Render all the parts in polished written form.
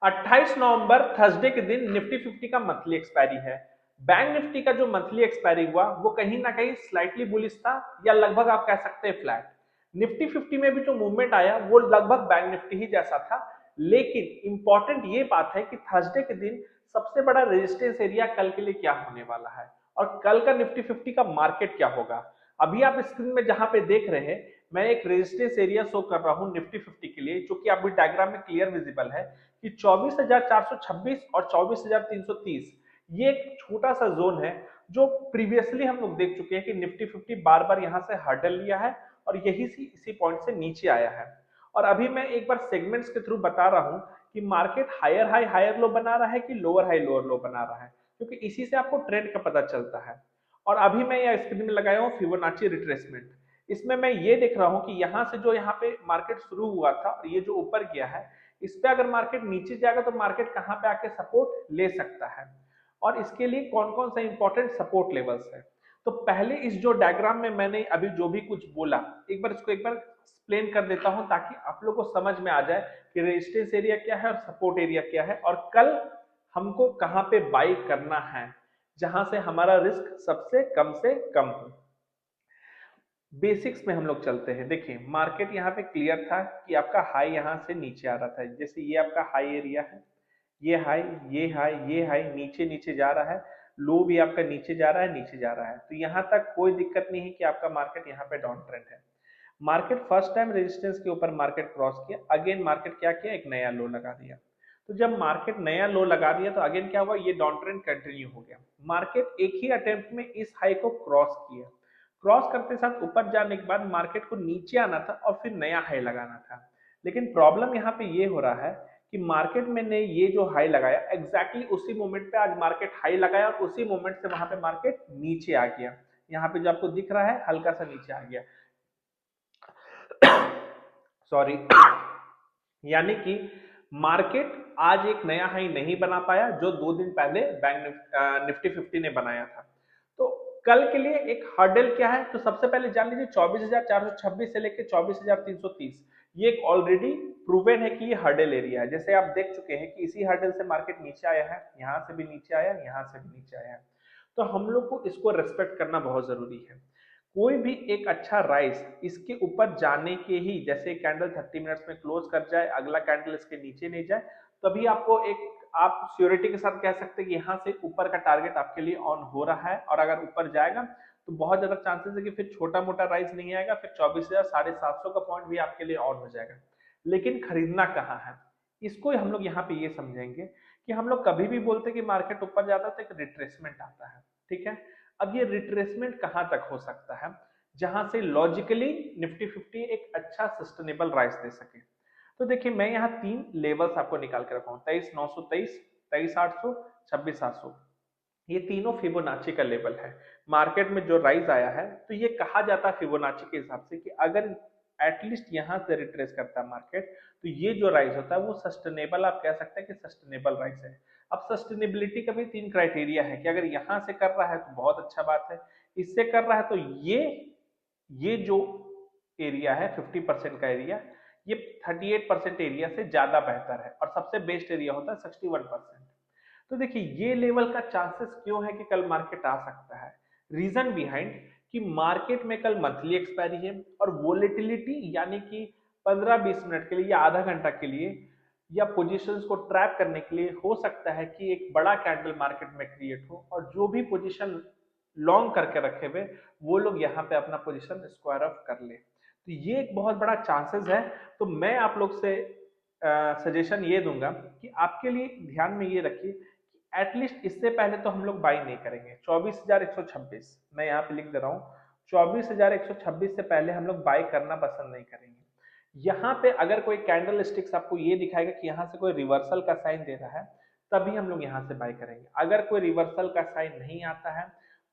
28 नवंबर Thursday के दिन Nifty 50 का मंथली एक्सपायरी है। बैंक निफ्टी का जो मंथली एक्सपायरी हुआ वो कहीं ना कहीं स्लाइटली बुलिश था, या लगभग आप कह सकते हैं फ्लैट। निफ्टी 50 में भी जो मूवमेंट आया वो लगभग बैंक निफ्टी ही जैसा था। लेकिन इंपॉर्टेंट ये बात है कि थर्सडे के दिन सबसे बड़ा रेजिस्टेंस एरिया कल के लिए क्या होने वाला है और कल का निफ्टी 50 का मार्केट क्या होगा। अभी आप स्क्रीन में जहां पे देख रहे हैं, मैं एक रेजिस्टेंस एरिया शो कर रहा हूं निफ्टी 50 के लिए, जो कि आप डायग्राम में क्लियर विजिबल है कि 24,426 और 24,330 ये एक छोटा सा जोन है जो प्रीवियसली हम लोग देख चुके हैं कि निफ्टी 50 बार बार यहां से हर्डल लिया है और यही इसी पॉइंट से नीचे आया है। और अभी मैं एक बार सेगमेंट्स के थ्रू बता रहा हूं कि market higher high higher low बना रहा है कि लोअर हाई लोअर लो बना रहा है, क्योंकि इसी से आपको ट्रेंड का पता चलता है। और अभी मैं यह स्क्रीन में लगाया हूँ फिबोनाची रिट्रेसमेंट। इसमें मैं ये देख रहा हूँ कि यहाँ से जो यहाँ पे मार्केट शुरू हुआ था और ये जो ऊपर गया है, इस पे अगर मार्केट नीचे जाएगा तो मार्केट कहाँ पे आके सपोर्ट ले सकता है और इसके लिए कौन कौन सा इंपॉर्टेंट सपोर्ट लेवल्स है। तो पहले इस जो डायग्राम में मैंने अभी जो भी कुछ बोला, एक बार इसको एक बार एक्सप्लेन कर देता हूं ताकि आप लोग को समझ में आ जाए कि रेजिस्टेंस एरिया क्या है और सपोर्ट एरिया क्या है और कल हमको कहां पे बाई करना है जहां से हमारा रिस्क सबसे कम से कम हो। बेसिक्स में हम लोग चलते हैं। देखिए मार्केट यहाँ पे क्लियर था कि आपका हाई यहाँ से नीचे आ रहा था, जैसे ये आपका हाई एरिया है, ये हाई ये हाई ये हाई नीचे नीचे जा रहा है, लो भी आपका नीचे जा रहा है नीचे जा रहा है, तो यहाँ तक कोई दिक्कत नहीं है कि आपका मार्केट यहाँ पे डाउन ट्रेंड है। मार्केट फर्स्ट टाइम रेजिस्टेंस के ऊपर मार्केट क्रॉस किया, अगेन मार्केट क्या किया, एक नया लो लगा दिया। तो जब मार्केट नया लो लगा दिया तो अगेन क्या हुआ, ये डाउन ट्रेंड कंटिन्यू हो गया। मार्केट एक ही अटेम्प्ट में इस हाई को क्रॉस किया, क्रॉस करते साथ ऊपर जाने के बाद मार्केट को नीचे आना था और फिर नया हाई लगाना था। लेकिन प्रॉब्लम यहाँ पे ये हो रहा है कि मार्केट में ने ये जो हाई लगाया एग्जैक्टली उसी मोमेंट पे आज मार्केट हाई लगाया और उसी मोमेंट से वहां पे मार्केट नीचे आ गया। यहाँ पे जो आपको दिख रहा है हल्का सा नीचे आ गया, सॉरी। यानी कि मार्केट आज एक नया हाई नहीं बना पाया जो 2 दिन पहले बैंक निफ्टी 50 ने बनाया था। तो कल के लिए एक हर्डल क्या है, तो सबसे पहले जान लीजिए 24,426 से लेकर 24,330 ये एक ऑलरेडी प्रूवन है कि ये हर्डल एरिया है। जैसे आप देख चुके हैं कि इसी हर्डल से मार्केट नीचे आया है, यहां से भी नीचे आया, यहां से भी नीचे आया है। तो हम लोग को इसको रेस्पेक्ट करना बहुत जरूरी है। कोई भी एक अच्छा राइस इसके ऊपर जाने के ही, जैसे कैंडल 30 मिनट्स में क्लोज कर जाए, अगला कैंडल इसके नीचे नहीं जाए, तभी आपको एक आप श्योरिटी के साथ कह सकते हैं कि यहाँ से ऊपर का टारगेट आपके लिए ऑन हो रहा है। और अगर ऊपर जाएगा तो बहुत ज्यादा चांसेस है कि फिर छोटा मोटा राइज नहीं आएगा, फिर 24,000 750 का पॉइंट भी आपके लिए ऑन हो जाएगा। लेकिन खरीदना कहाँ है, इसको हम लोग यहाँ पे ये समझेंगे कि हम लोग कभी भी बोलते हैं कि मार्केट ऊपर जाता है तो एक रिट्रेसमेंट आता है, ठीक है। अब ये रिट्रेसमेंट कहां तक हो सकता है जहां से लॉजिकली निफ्टी 50 एक अच्छा सस्टेनेबल राइज दे सके। तो देखिए मैं यहाँ 3 लेवल्स आपको निकाल के रखा हूँ, 23,923, 23,800, 26,700। ये तीनों फिबोनाची का लेवल है। मार्केट में जो राइज आया है तो ये कहा जाता है फिबोनाची के हिसाब से कि अगर एटलीस्ट यहां से रिट्रेस करता है मार्केट तो ये जो राइज होता है वो सस्टेनेबल, आप कह सकते हैं कि सस्टेनेबल राइज है। अब सस्टेनेबिलिटी का भी 3 क्राइटेरिया है कि अगर यहां से कर रहा है तो बहुत अच्छा बात है, इससे कर रहा है तो ये जो एरिया है 50% का एरिया, ये 38% एरिया से ज्यादा बेहतर है और सबसे बेस्ट एरिया होता है 61%। तो देखिए ये लेवल का चांसेस क्यों है कि कल मार्केट आ सकता है। रीजन बिहाइंड कि मार्केट में कल मंथली एक्सपायरी है और वोलेटिलिटी यानी कि 15-20 मिनट के लिए या आधा घंटा के लिए या पोजीशंस को ट्रैप करने के लिए हो सकता है कि एक बड़ा कैंडल मार्केट में क्रिएट हो और जो भी पोजीशन लॉन्ग करके रखे हुए वो लोग यहाँ पे अपना पोजीशन स्क्वायर ऑफ कर ले, तो ये एक बहुत बड़ा चांसेस है। तो मैं आप लोग से सजेशन ये दूंगा कि आपके लिए ध्यान में ये रखिए कि एटलीस्ट इससे पहले तो हम लोग बाई नहीं करेंगे। 24,126 मैं यहाँ पे लिख दे रहा हूँ, 24,126 से पहले हम लोग बाई करना पसंद नहीं करेंगे। यहाँ पे अगर कोई कैंडल स्टिक्स आपको ये दिखाएगा कि यहाँ से कोई रिवर्सल का साइन दे रहा है तभी हम लोग यहाँ से बाय करेंगे। अगर कोई रिवर्सल का साइन नहीं आता है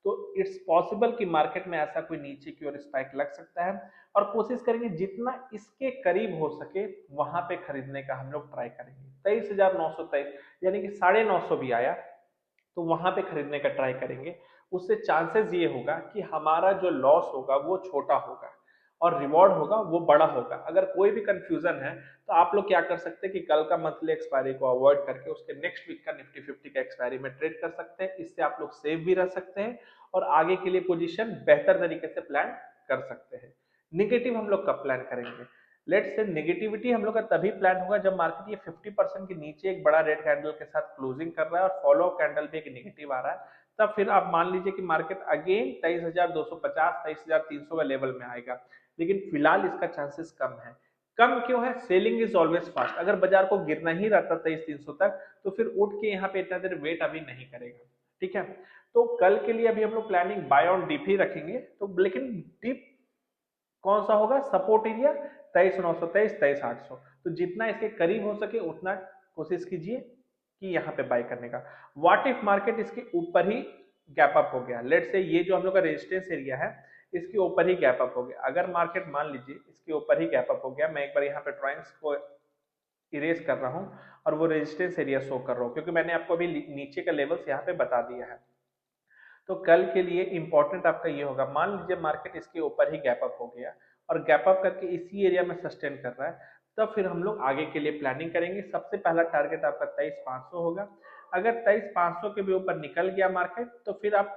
तो इट्स पॉसिबल कि मार्केट में ऐसा कोई नीचे की ओर स्पाइक लग सकता है और कोशिश करेंगे जितना इसके करीब हो सके वहां पे खरीदने का हम लोग ट्राई करेंगे। 23,923 यानी कि 950 भी आया तो वहां पे खरीदने का ट्राई करेंगे। उससे चांसेस ये होगा कि हमारा जो लॉस होगा वो छोटा होगा और रिवॉर्ड होगा वो बड़ा होगा। अगर कोई भी कंफ्यूजन है तो आप लोग क्या कर सकते हैं कि कल का मंथली एक्सपायरी को अवॉइड करके उसके नेक्स्ट वीक का निफ्टी 50 का एक्सपायरी में ट्रेड कर सकते हैं। इससे आप लोग सेव भी रह सकते हैं और आगे के लिए पोजीशन बेहतर तरीके से प्लान कर सकते हैं। निगेटिव हम लोग कब प्लान करेंगे? लेट्स से नेगेटिविटी हम लोग का तभी प्लान होगा जब मार्केट ये 50% के नीचे एक बड़ा रेड कैंडल के साथ क्लोजिंग कर रहा है और फॉलो कैंडल पे एक नेगेटिव आ रहा है, तब फिर आप मान लीजिए कि मार्केट अगेन 23,250 23,300 का लेवल में आएगा। लेकिन फिलहाल इसका चांसेस कम है। कम क्यों है? Selling is always fast. अगर बाजार को गिरना ही रहता 23,300 तक तो फिर उठ के यहाँ पे इतना देर वेट अभी नहीं करेगा। ठीक है, तो कल के लिए अभी हम लोग प्लानिंग बाय ऑन डिप ही रखेंगे। तो लेकिन डिप कौन सा होगा? Support area 23,923 23,800। तो जितना इसके करीब हो सके उतना कोशिश कीजिए कि यहाँ पे बाय करने का। व्हाट इफ मार्केट इसके ऊपर ही गैप अप हो गया? लेट्स से ये जो हम लोग का रेजिस्टेंस एरिया है इसके ऊपर ही गैप अप हो गया। अगर मार्केट मान लीजिए इसके ऊपर ही गैप अप हो गया, मैं एक बार यहाँ पे ड्राइंग्स को इरेज कर रहा हूँ और वो रेजिस्टेंस एरिया शो कर रहा हूँ क्योंकि मैंने आपको अभी नीचे का लेवल्स यहाँ पे बता दिया है। तो कल के लिए इंपॉर्टेंट आपका ये होगा, मान लीजिए मार्केट इसके ऊपर ही गैप अप हो गया और गैप अप करके इसी एरिया में सस्टेन कर रहा है, तब फिर हम लोग आगे के लिए प्लानिंग करेंगे। सबसे पहला टारगेट आपका 23,500 होगा। अगर 23,500 के भी ऊपर निकल गया मार्केट तो फिर आप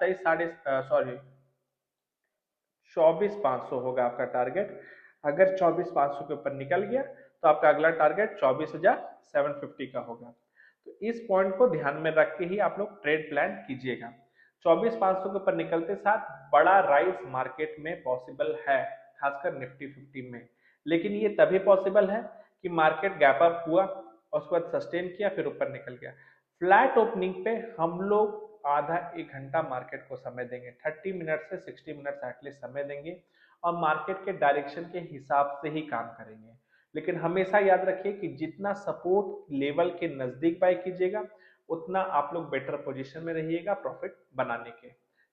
24,500 होगा आपका टारगेट। अगर 24,500 के ऊपर निकल गया तो आपका अगला टारगेट 24,750 का होगा। तो इस पॉइंट को ध्यान में रख के ही आप लोग ट्रेड प्लान कीजिएगा। 24,500 के ऊपर निकलते साथ बड़ा राइज मार्केट में पॉसिबल है, खासकर निफ्टी 50 में। लेकिन ये तभी पॉसिबल है कि मार्केट गैप अप हुआ और उसके बाद सस्टेन किया फिर ऊपर निकल गया। फ्लैट ओपनिंग पे हम लोग आधा एक घंटा मार्केट को समय देंगे, 30 मिनट से 60 मिनट एटलीस्ट समय देंगे और मार्केट के डायरेक्शन के हिसाब से ही काम करेंगे। लेकिन हमेशा याद रखिए कि जितना सपोर्ट लेवल के नजदीक बाय कीजिएगा उतना आप लोग बेटर पोजीशन में रहिएगा प्रॉफिट बनाने के।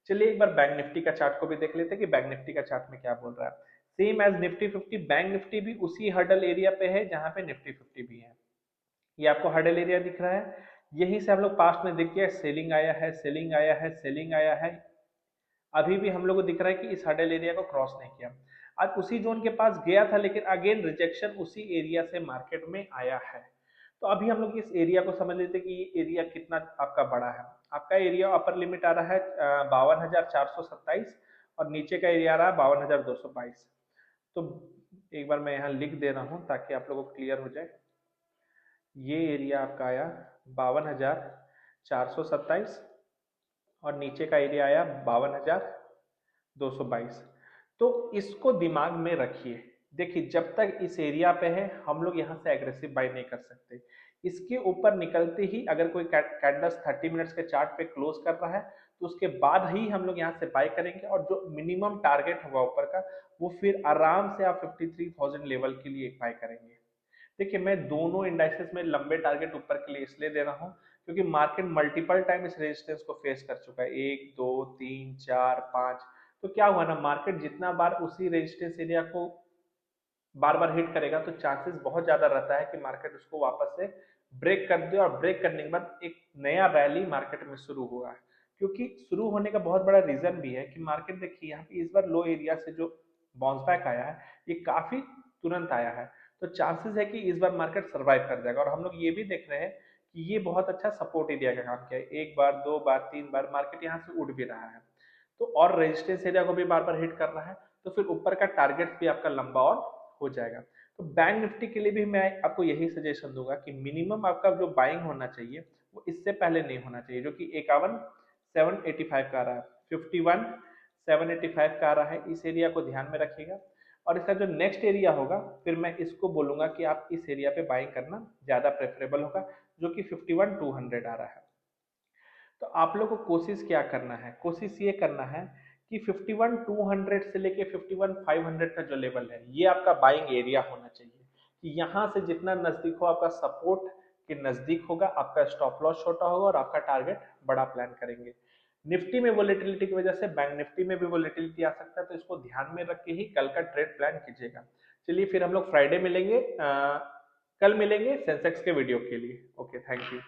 चलिए एक बार बैंक निफ्टी का चार्ट को भी देख लेते हैं कि बैंक निफ्टी का चार्ट में क्या बोल रहा है। Same as Nifty 50 bank Nifty भी उसी हर्डल एरिया पे है जहां पे निफ्टी 50 भी है। ये आपको हर्डल एरिया दिख रहा है, यहीं से हम लोग पास्ट में देख के सेलिंग आया है, सेलिंग आया है, सेलिंग आया है। अभी भी हम लोग को दिख रहा है कि इस हर्डल एरिया को क्रॉस नहीं किया। आज उसी जोन के पास गया था लेकिन अगेन रिजेक्शन उसी एरिया से मार्केट में आया है। तो अभी हम लोग इस एरिया को समझ लेते हैं कि ये एरिया कितना आपका बड़ा है। आपका एरिया अपर लिमिट आ रहा है 52,427 और नीचे का एरिया आ रहा है 52,222। तो एक बार मैं यहाँ लिख दे रहा हूँ ताकि आप लोगों को क्लियर हो जाए। ये एरिया आपका आया 52,427 और नीचे का एरिया आया 52,222। तो इसको दिमाग में रखिए। देखिए जब तक इस एरिया पे है हम लोग यहाँ से एग्रेसिव बाय नहीं कर सकते। इसके ऊपर निकलते ही अगर कोई कैंडल्स 30 मिनट्स के चार्ट पे क्लोज कर रहा है तो उसके बाद ही हम लोग यहाँ से बाय करेंगे और जो मिनिमम टारगेट होगा ऊपर का वो फिर आराम से आप 53,000 लेवल के लिए बाय करेंगे। देखिए मैं दोनों इंडाइसेस में लंबे टारगेट ऊपर के लिए इसलिए दे रहा हूँ क्योंकि मार्केट मल्टीपल टाइम इस रेजिस्टेंस को फेस कर चुका है, 1 2 3 4 5। तो क्या हुआ ना, मार्केट जितना बार उसी रेजिस्टेंस एरिया को बार बार हिट करेगा तो चांसेस बहुत ज्यादा रहता है कि मार्केट उसको वापस से ब्रेक कर दे और ब्रेक करने के बाद एक नया रैली मार्केट में शुरू हुआ है। क्योंकि शुरू होने का बहुत बड़ा रीजन भी है कि मार्केट देखिए यहाँ पे इस बार लो एरिया से जो बाउंस बैक आया है ये काफी तुरंत आया है। तो चांसेस है कि इस बार मार्केट सर्वाइव कर जाएगा और हम लोग ये भी देख रहे हैं कि ये बहुत अच्छा सपोर्ट एरिया का काम किया है। एक बार, दो बार, तीन बार मार्केट यहाँ से उठ भी रहा है तो और रेजिस्टेंस एरिया को भी बार बार हिट कर रहा है तो फिर ऊपर का टारगेट भी आपका लंबा और हो जाएगा। तो बैंक निफ्टी के लिए भी मैं आपको यही सजेशन दूंगा कि मिनिमम आपका जो बाइंग होना चाहिए वो इससे पहले नहीं होना चाहिए, जो कि 51,785 का आ रहा है, 51,785 का आ रहा है। इस एरिया को ध्यान में रखिएगा और इसका जो नेक्स्ट एरिया होगा फिर मैं इसको बोलूंगा कि आप इस एरिया पे बाइंग करना ज्यादा प्रेफरेबल होगा, जो कि 51,200 आ रहा है। तो आप लोग को कोशिश क्या करना है? कोशिश ये करना है कि 51,200 से लेके 51,500 का जो लेवल है ये आपका बाइंग एरिया होना चाहिए कि यहाँ से जितना नजदीक हो आपका सपोर्ट के नजदीक होगा, आपका स्टॉप लॉस छोटा होगा और आपका टारगेट बड़ा प्लान करेंगे। निफ्टी में वोलेटिलिटी की वजह से बैंक निफ्टी में भी वोलेटिलिटी आ सकता है तो इसको ध्यान में रख के ही कल का ट्रेड प्लान कीजिएगा। चलिए फिर हम लोग फ्राइडे मिलेंगे, कल मिलेंगे सेंसेक्स के वीडियो के लिए। Okay, thank you.